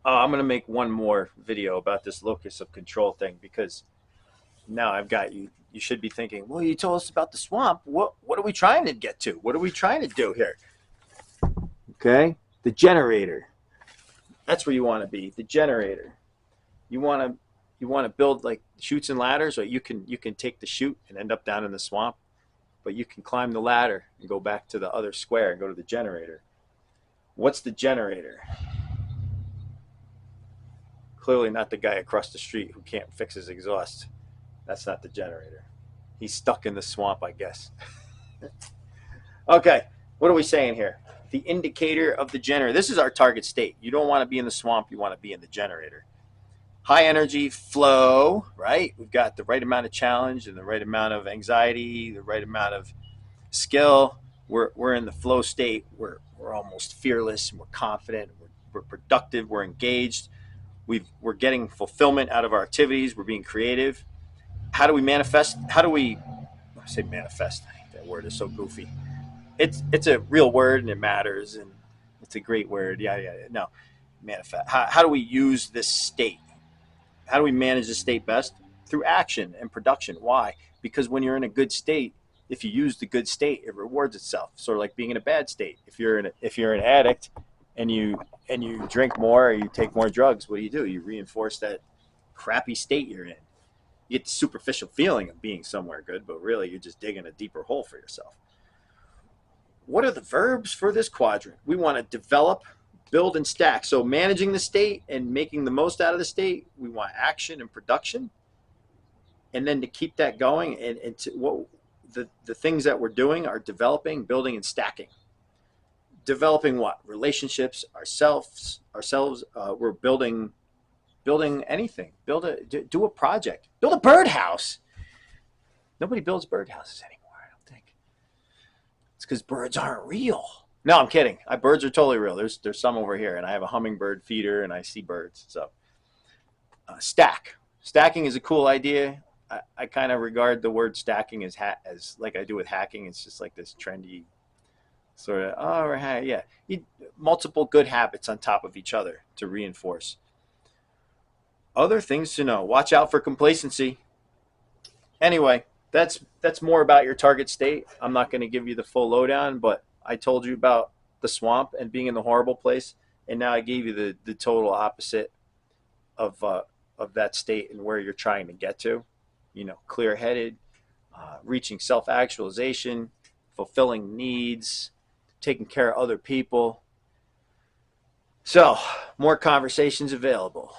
I'm going to make one more video about this locus of control thing because now I've got you. You should be thinking, well, you told us about the swamp. What are we trying to get to? What are we trying to do here? Okay, the generator. That's where you want to be. The generator. You want to build like chutes and ladders, or you can take the chute and end up down in the swamp, but you can climb the ladder and go back to the other square and go to the generator. What's the generator? Clearly not the guy across the street who can't fix his exhaust. That's not the generator. He's stuck in the swamp, I guess. Okay, what are we saying here? The indicator of the generator. This is our target state. You don't want to be in the swamp. You want to be in the generator. High energy flow, right? We've got the right amount of challenge and the right amount of anxiety, the right amount of skill. We're in the flow state. We're almost fearless and we're confident. We're productive. We're engaged. We're getting fulfillment out of our activities. We're being creative. How do we manifest? How do we I say manifest? That word is so goofy. It's a real word and it matters and it's a great word. Yeah, yeah. No, manifest. How do we use this state? How do we manage the state best? Through action and production. Why? Because when you're in a good state, if you use the good state, it rewards itself. Sort of like being in a bad state. If you're an addict and you drink more or you take more drugs, what do? You reinforce that crappy state you're in. You get the superficial feeling of being somewhere good, but really you're just digging a deeper hole for yourself. What are the verbs for this quadrant? We want to develop, build, and stack. So managing the state and making the most out of the state, we want action and production. And then to keep that going, and to what the things that we're doing are developing, building, and stacking. Developing what? Relationships, ourselves. We're building anything. Do a project. Build a birdhouse. Nobody builds birdhouses anymore, I don't think. It's because birds aren't real. No, I'm kidding. Birds are totally real. There's some over here, and I have a hummingbird feeder, and I see birds. So, stack. Stacking is a cool idea. I kind of regard the word stacking as like I do with hacking. It's just like this trendy sort of, yeah. Multiple good habits on top of each other to reinforce. Other things to know. Watch out for complacency. Anyway, that's more about your target state. I'm not going to give you the full lowdown, but I told you about the swamp and being in the horrible place, and now I gave you the total opposite of that state and where you're trying to get to. Clear-headed, reaching self-actualization, fulfilling needs, taking care of other people. So, more conversations available.